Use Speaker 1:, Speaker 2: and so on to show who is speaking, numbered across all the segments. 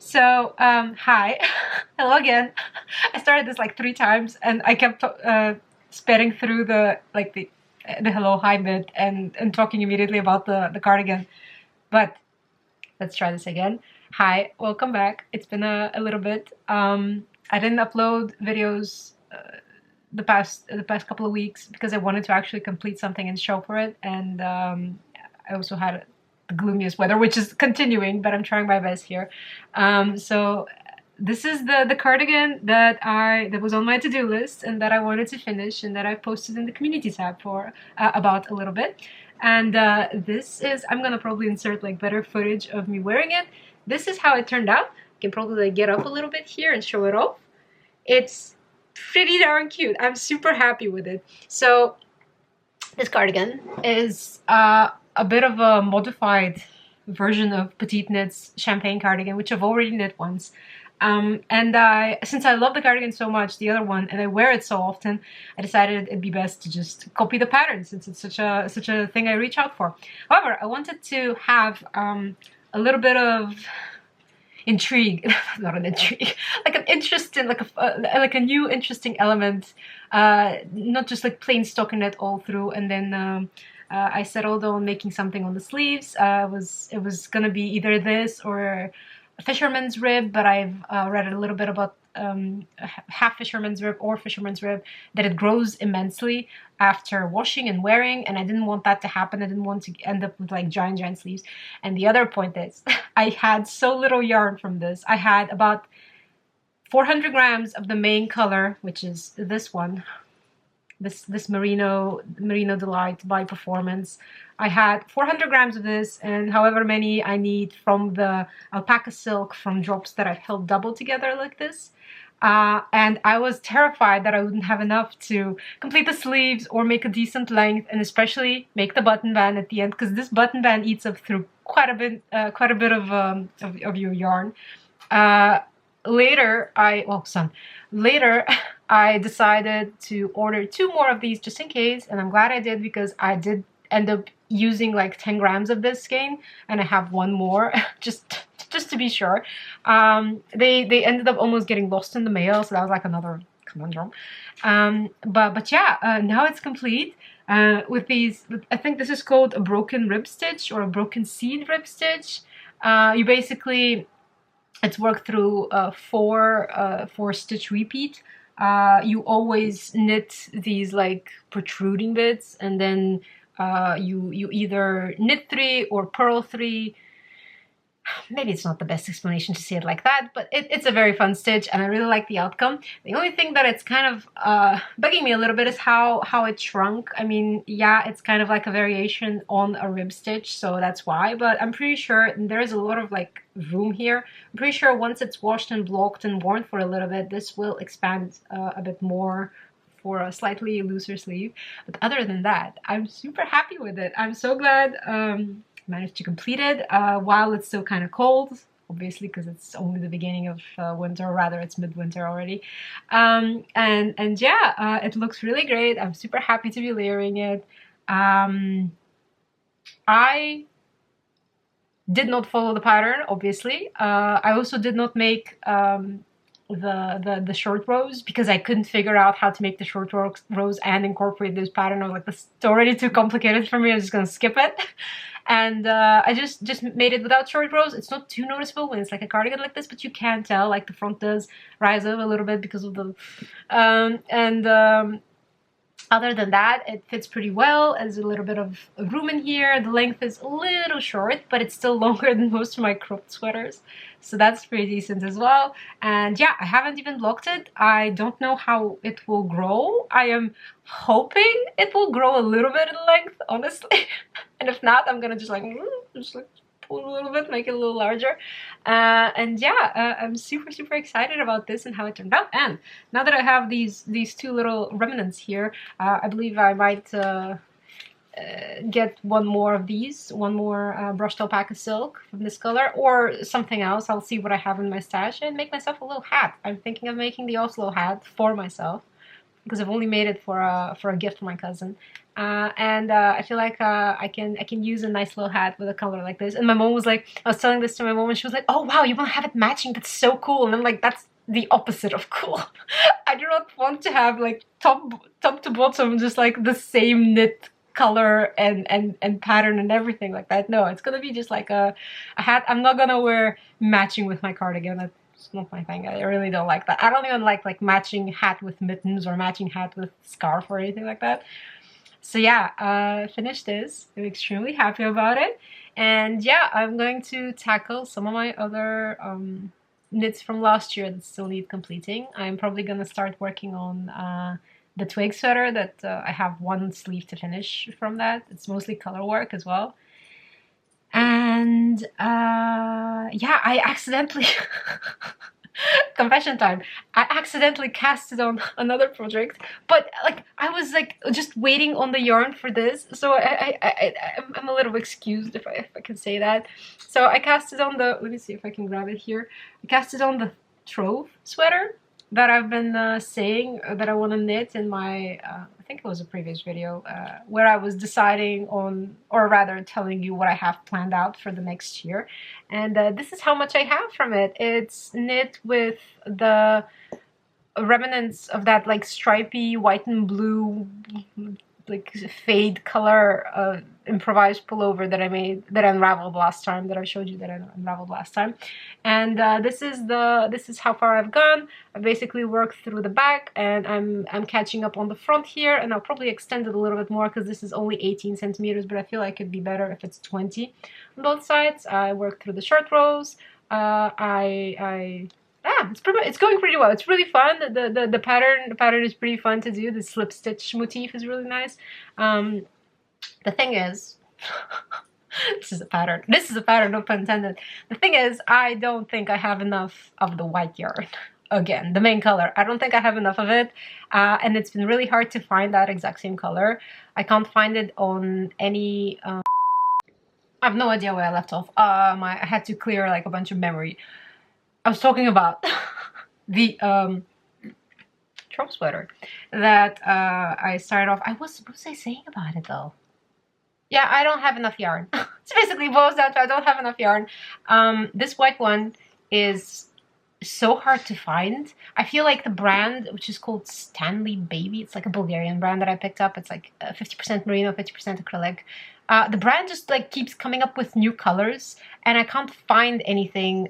Speaker 1: So, hi. Hello again. I started this like 3 times and I kept spitting through the hello hi bit and talking immediately about the cardigan. But let's try this again. Hi, welcome back. It's been a little bit. I didn't upload videos the past couple of weeks because I wanted to actually complete something and show for it, and I also had the gloomiest weather, which is continuing, but I'm trying my best here. So this is the cardigan that was on my to-do list and that I wanted to finish and that I posted in the community tab for about a little bit. And this is, I'm gonna probably insert like better footage of me wearing it. This is how it turned out. I can probably like, get up a little bit here and show it off. It's pretty darn cute. I'm super happy with it. So this cardigan is a bit of a modified version of Petite Knit's champagne cardigan, which I've already knit once. And since I love the cardigan so much, the other one, and I wear it so often, I decided it'd be best to just copy the pattern since it's such a thing I reach out for. However, I wanted to have a little bit of intrigue, not an intrigue, like an interesting, like a new interesting element, not just like plain stocking it all through. And then I settled on making something on the sleeves. It was gonna be either this or a fisherman's rib, but I've read a little bit about half fisherman's rib or fisherman's rib, that it grows immensely after washing and wearing, and I didn't want that to happen. I didn't want to end up with like giant sleeves. And the other point is I had so little yarn from this. I had about 400 grams of the main color, which is this one, this Merino Delight by Performance. I had 400 grams of this, and however many I need from the alpaca silk from drops that I've held double together like this. And I was terrified that I wouldn't have enough to complete the sleeves or make a decent length, and especially make the button band at the end, because this button band eats up through quite a bit of your yarn. Later, I decided to order 2 more of these just in case, and I'm glad I did, because I did end up using like 10 grams of this skein, and I have 1 more just to be sure. They ended up almost getting lost in the mail, so that was like another conundrum. But yeah, now it's complete. With these, I think this is called a broken rib stitch or a broken seed rib stitch. You basically, it's worked through 4 stitch repeat. You always knit these like protruding bits, and then you either knit 3 or purl 3. Maybe it's not the best explanation to say it like that, but it's a very fun stitch, and I really like the outcome. The only thing that it's kind of bugging me a little bit is how it shrunk. I mean, yeah, it's kind of like a variation on a rib stitch, so that's why, but I'm pretty sure there is a lot of like room here. I'm pretty sure once it's washed and blocked and worn for a little bit, this will expand a bit more for a slightly looser sleeve. But other than that, I'm super happy with it. I'm so glad managed to complete it while it's still kind of cold, obviously, because it's only the beginning of winter, or rather it's midwinter already. And yeah, it looks really great. I'm super happy to be layering it. I did not follow the pattern, obviously. I also did not make the short rows, because I couldn't figure out how to make the short rows and incorporate this pattern. I was like, this is already too complicated for me, I'm just gonna skip it. And I just made it without short rows. It's not too noticeable when it's like a cardigan like this, but you can tell like the front does rise up a little bit because of the other than that, it fits pretty well. There's a little bit of room in here. The length is a little short, but it's still longer than most of my cropped sweaters, so that's pretty decent as well. And yeah, I haven't even blocked it. I don't know how it will grow. I am hoping it will grow a little bit in length, honestly. And if not, I'm gonna just like pull a little bit, make it a little larger. And yeah, I'm super excited about this and how it turned out. And now that I have these 2 little remnants here, I believe I might get 1 more of these, 1 more brushed alpaca silk from this color, or something else. I'll see what I have in my stash, and make myself a little hat. I'm thinking of making the Oslo hat for myself. because I've only made it for a gift for my cousin. And I feel like I can use a nice little hat with a color like this. And my mom was like, I was telling this to my mom, and she was like, oh wow, you want to have it matching? That's so cool. And I'm like, that's the opposite of cool. I do not want to have like top to bottom just like the same knit color and pattern and everything like that. No, it's gonna be just like a hat. I'm not gonna wear matching with my cardigan. That's not my thing. I really don't like that. I don't even like matching hat with mittens or matching hat with scarf or anything like that. So yeah, finished this. I'm extremely happy about it. And yeah, I'm going to tackle some of my other knits from last year that still need completing. I'm probably going to start working on the twig sweater that I have one sleeve to finish from that. It's mostly color work as well. And yeah, I accidentally... confession time. I accidentally casted on another project, but like I was like just waiting on the yarn for this, so I'm a little excused if I can say that. So I casted on the, let me see if I can grab it here. I casted on the Trove sweater that I've been saying that I want to knit in my I think it was a previous video where I was deciding on, or rather telling you what I have planned out for the next year. And this is how much I have from it. It's knit with the remnants of that like stripy white and blue like fade color improvised pullover that I made, that I unraveled last time, that I showed you that I unraveled last time. And this is how far I've gone. I basically worked through the back, and I'm catching up on the front here, and I'll probably extend it a little bit more because this is only 18 centimeters, but I feel like it'd be better if it's 20 on both sides. I worked through the shirt rows. It's going pretty well. It's really fun. The pattern is pretty fun to do. The slip stitch motif is really nice. The thing is, this is a pattern. This is a pattern, no pun intended. The thing is, I don't think I have enough of the white yarn. Again, the main color. I don't think I have enough of it, and it's been really hard to find that exact same color. I can't find it on any. I have no idea where I left off. I had to clear like a bunch of memory. I was talking about the Trove sweater that I started off. What was I saying about it though? Yeah, I don't have enough yarn. It's basically boils down to I don't have enough yarn. This white one is so hard to find. I feel like the brand, which is called Stanley Baby, it's like a Bulgarian brand that I picked up. It's like 50% merino, 50% acrylic. The brand just like keeps coming up with new colors, and I can't find anything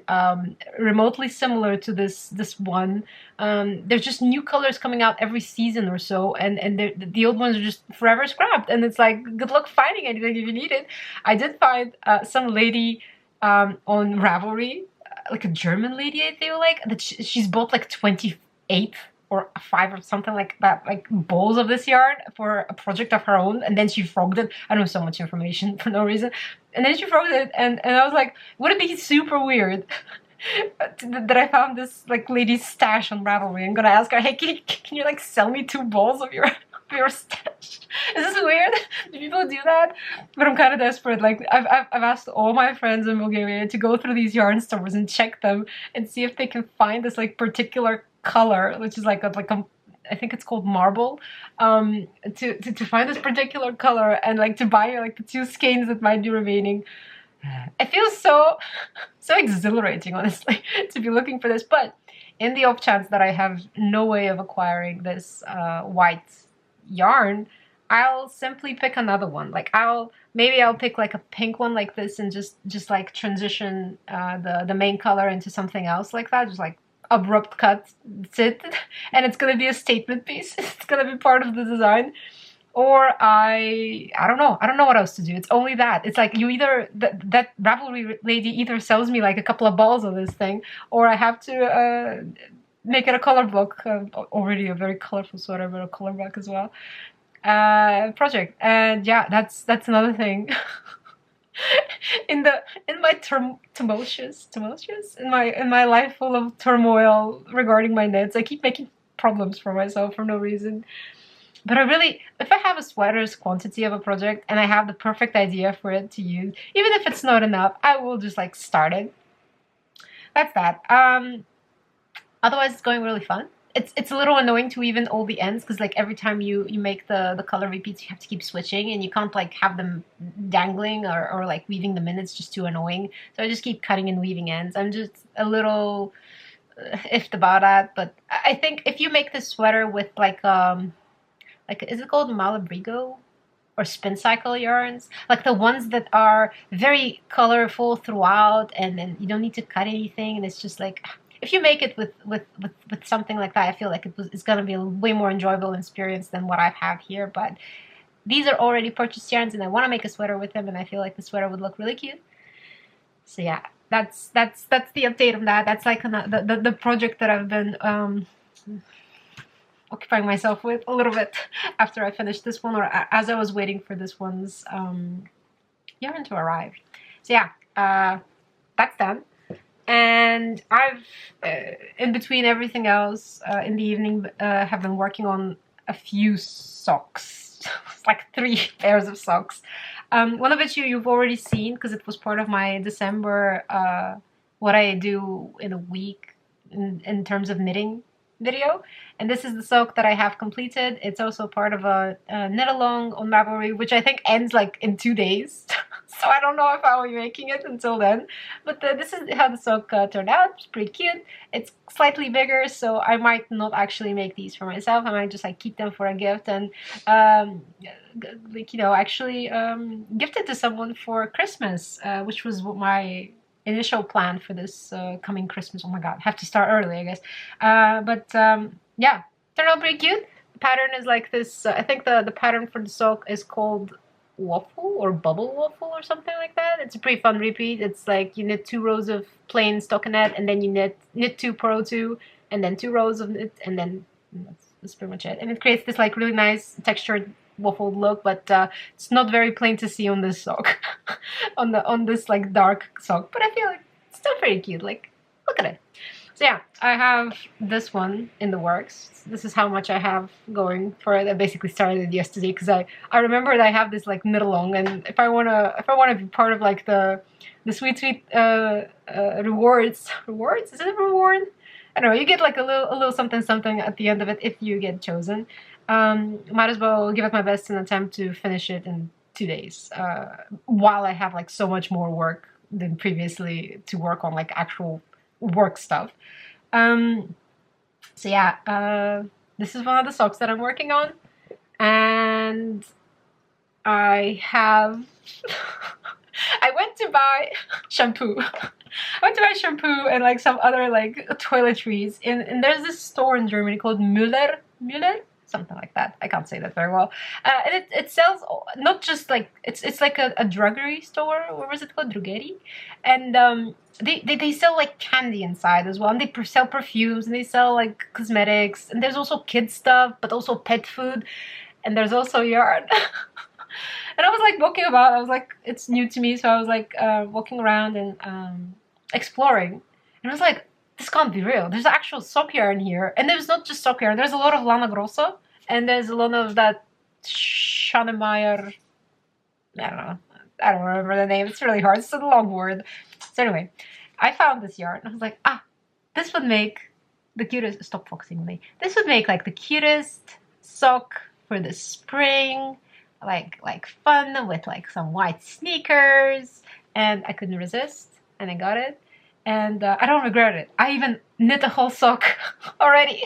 Speaker 1: remotely similar to this one. There's just new colors coming out every season or so, and the old ones are just forever scrapped. And it's like, good luck finding anything if you need it. I did find some lady on Ravelry, like a German lady, I feel like, that she's bought like 28 or 5 or something like that, like balls of this yarn for a project of her own, and then she frogged it. I don't know, so much information for no reason. And then she frogged it, and I was like, would it be super weird that I found this like lady's stash on Ravelry? I'm gonna ask her, hey, can you like sell me 2 balls of your stash? Is this weird? Do people do that? But I'm kind of desperate. Like I've asked all my friends in Bulgaria to go through these yarn stores and check them and see if they can find this like particular color, which is like a I think it's called marble, to find this particular color and like to buy like the 2 skeins that might be remaining. It feels so exhilarating, honestly, to be looking for this. But in the off chance that I have no way of acquiring this white yarn, I'll simply pick another one. Like maybe I'll pick like a pink one like this and just like transition the main color into something else like that, just like abrupt cut. That's it. And it's gonna be a statement piece. It's gonna be part of the design. Or I don't know what else to do. It's only that. It's like you either that Ravelry lady either sells me like a couple of balls of this thing, or I have to make it a color block. Already a very colorful sweater, but a color block as well. Project. And yeah, that's another thing. in my tumultuous in my life full of turmoil regarding my knits, I keep making problems for myself for no reason. But I really, if I have a sweater's quantity of a project and I have the perfect idea for it to use, even if it's not enough, I will just like start it. That's that. Otherwise, it's going really fun. it's a little annoying to weave in all the ends, because like every time you make the color repeats, you have to keep switching, and you can't like have them dangling or like weaving them in. It's just too annoying. So I just keep cutting and weaving ends. I'm just a little iffed about that. But I think if you make this sweater with like is it called Malabrigo or spin cycle yarns, like the ones that are very colorful throughout, and then you don't need to cut anything, and it's just like, if you make it with something like that, I feel like it's gonna be a way more enjoyable experience than what I've had here. But these are already purchased yarns, and I want to make a sweater with them, and I feel like the sweater would look really cute. So yeah, that's the update on that. That's like the project that I've been occupying myself with a little bit after I finished this one, or as I was waiting for this one's yarn to arrive. So yeah, that's done. And I've, in between everything else, in the evening, have been working on a few socks. It's like 3 pairs of socks. One of which you've already seen, because it was part of my December, what I do in a week in terms of knitting video. And this is the sock that I have completed. It's also part of a knit along on Ravelry, which I think ends like in 2 days. So I don't know if I'll be making it until then. But this is how the sock turned out. It's pretty cute. It's slightly bigger, so I might not actually make these for myself. I might just like keep them for a gift and like, you know, actually gift it to someone for Christmas, which was what my initial plan for this coming Christmas. Oh my god, have to start early, I guess. Yeah, turned out pretty cute. The pattern is like this. I think the pattern for the sock is called waffle or bubble waffle or something like that. It's a pretty fun repeat. It's like you knit 2 rows of plain stockinette, and then you knit 2 purl 2, and then 2 rows of knit, and then that's pretty much it. And it creates this like really nice textured waffled look, but it's not very plain to see on this sock, on this like dark sock. But I feel like it's still pretty cute. Like, look at it. So yeah, I have this one in the works. This is how much I have going for it. I basically started it yesterday because I remembered I have this like knit along, and if I wanna be part of like the sweet rewards. Is it a reward? I don't know. You get like a little something at the end of it if you get chosen. Might as well give it my best and attempt to finish it in 2 days. While I have like so much more work than previously to work on, like actual work stuff. So yeah, this is one of the socks that I'm working on, and I have I went to buy shampoo. I went to buy shampoo and like some other like toiletries, and there's this store in Germany called Müller, something like that. I can't say that very well. And it sells not just like it's like a druggery store. What was it called? Drogerie. And they sell like candy inside as well, and they sell perfumes, and they sell like cosmetics, and there's also kids stuff, but also pet food, and there's also yarn. And I was like walking about. I was like, it's new to me, so I was like walking around and exploring, and I was like, this can't be real. There's actual sock yarn here, and there's not just sock yarn. There's a lot of Lana Grossa, and there's a lot of that Schanemeyer. I don't remember the name. It's really hard. It's a long word. So anyway, I found this yarn. I was like, this would make the cutest. Stop foxing me. This would make like the cutest sock for the spring, like fun with like some white sneakers. And I couldn't resist, and I got it. And I don't regret it. I even knit a whole sock already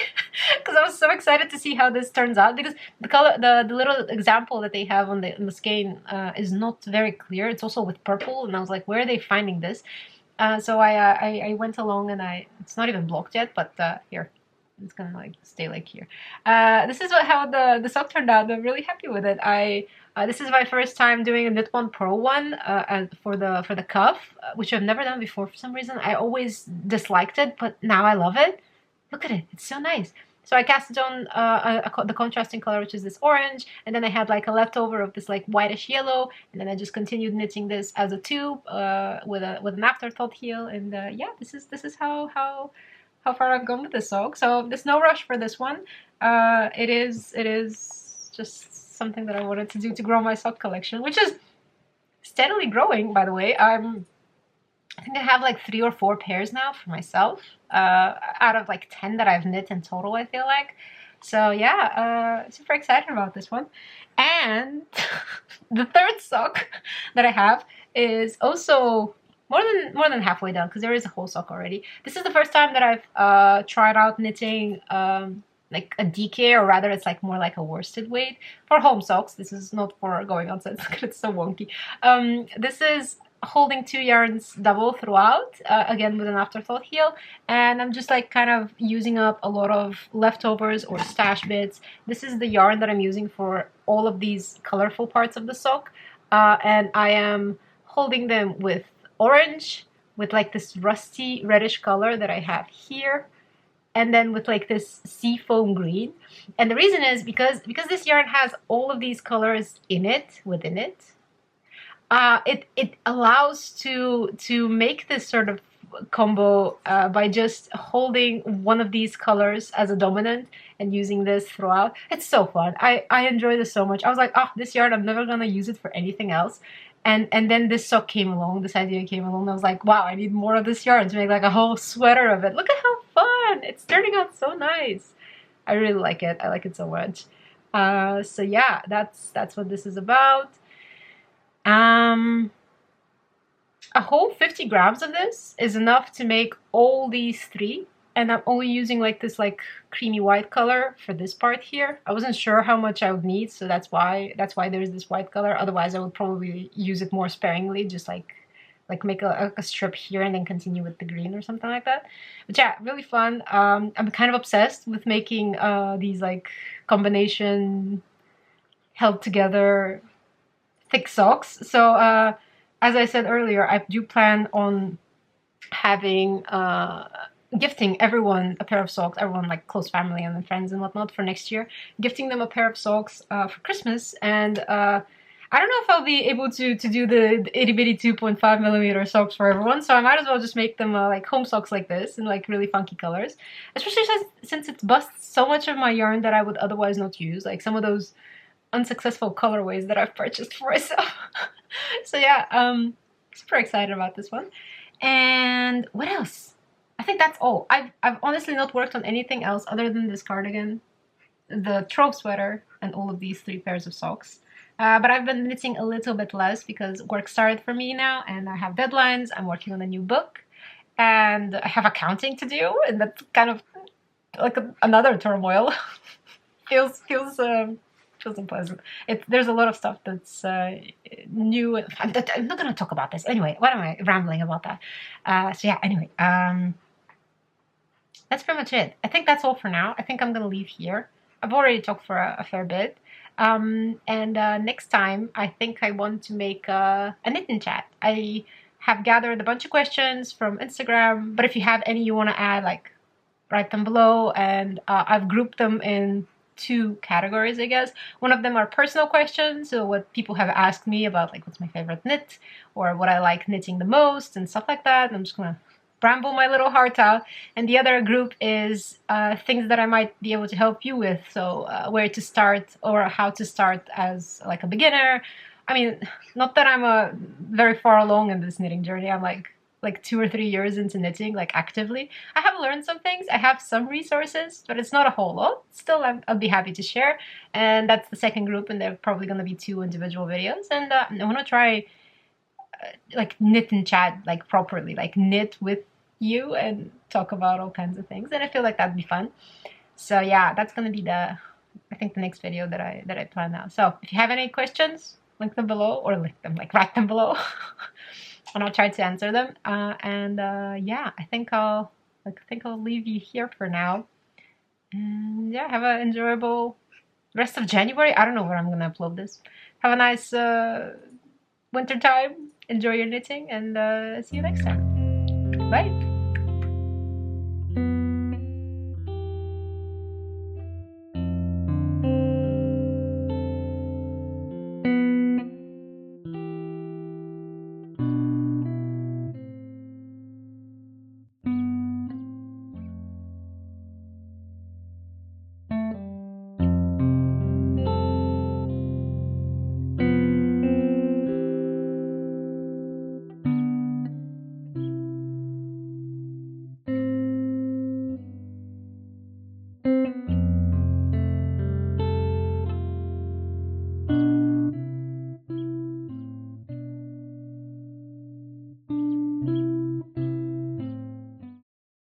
Speaker 1: because I was so excited to see how this turns out, because the color, the little example that they have on the skein is not very clear. It's also with purple, and I was like, where are they finding this? So I went along, and it's not even blocked yet, but here. It's gonna like stay like here. This is how the sock turned out. I'm really happy with it. This is my first time doing a knit one purl one for the cuff, which I've never done before for some reason. I always disliked it, but now I love it. Look at it, it's so nice. So I cast it on the contrasting color, which is this orange, and then I had like a leftover of this like whitish yellow, and then I just continued knitting this as a tube with an afterthought heel, and yeah, this is how far I've gone with this sock. So there's no rush for this one. It is just something that I wanted to do to grow my sock collection, which is steadily growing, by the way. I think I have like 3 or 4 pairs now for myself, out of like 10 that I've knit in total, I feel like. So yeah, super excited about this one. And the third sock that I have is also more than halfway done, because there is a whole sock already. This is the first time that I've tried out knitting like a DK, or rather it's like more like a worsted weight for home socks. This is not for going outside because it's so wonky. This is holding 2 yarns double throughout, again with an afterthought heel, and I'm just like kind of using up a lot of leftovers or stash bits. This is the yarn that I'm using for all of these colorful parts of the sock, and I am holding them with orange, with like this rusty reddish color that I have here, and then with like this seafoam green. And the reason is because this yarn has all of these colors in it, within it. It allows to make this sort of combo by just holding one of these colors as a dominant and using this throughout. It's so fun. I enjoy this so much. I was like, oh, this yarn, I'm never gonna use it for anything else. And then this sock came along, this idea came along, and I was like, wow, I need more of this yarn to make like a whole sweater of it. Look at how fun! It's turning out so nice. I really like it. I like it so much. So yeah, that's what this is about. A whole 50 grams of this is enough to make all these 3, and I'm only using like this like creamy white color for this part here. I wasn't sure how much I would need, so that's why there's this white color. Otherwise I would probably use it more sparingly, just like make a strip here and then continue with the green or something like that. But yeah, really fun. I'm kind of obsessed with making these like combination held together thick socks. So as I said earlier, I do plan on having gifting everyone a pair of socks, everyone like close family and friends and whatnot, for next year, gifting them a pair of socks for Christmas. And I don't know if I'll be able to do the itty bitty 2.5 millimeter socks for everyone, so I might as well just make them like home socks like this in like really funky colors, especially since it busts so much of my yarn that I would otherwise not use, like some of those unsuccessful colorways that I've purchased for myself. So yeah, super excited about this one. And what else? I think that's all. I've honestly not worked on anything else other than this cardigan, the Trove Sweater, and all of these 3 pairs of socks. But I've been knitting a little bit less because work started for me now, and I have deadlines. I'm working on a new book, and I have accounting to do, and that's kind of like another turmoil. feels unpleasant. There's a lot of stuff that's new. I'm not gonna talk about this anyway. What am I rambling about that? So yeah, anyway, that's pretty much it. I think that's all for now. I think I'm gonna leave here. I've already talked for a fair bit. And next time I think I want to make a knitting chat. I have gathered a bunch of questions from Instagram, but if you have any you want to add, like, write them below, and I've grouped them in 2 categories, I guess. One of them are personal questions, so what people have asked me about, like what's my favorite knit, or what I like knitting the most, and stuff like that. And I'm just gonna ramble my little heart out. And the other group is things that I might be able to help you with, so where to start or how to start as like a beginner. I mean, not that I'm very far along in this knitting journey. I'm like 2 or 3 years into knitting, like actively. I have learned some things, I have some resources, but it's not a whole lot. Still, I'll be happy to share. And that's the second group, and they're probably going to be 2 individual videos. And I want to try like knit and chat like properly, like knit with you and talk about all kinds of things. And I feel like that'd be fun. So yeah, that's going to be I think the next video that I plan now. So if you have any questions, link them below, or write them below. And I'll try to answer them. Yeah, I think I'll leave you here for now. And yeah, have an enjoyable rest of January. I don't know where I'm gonna upload this. Have a nice winter time. Enjoy your knitting, and see you next time. Bye.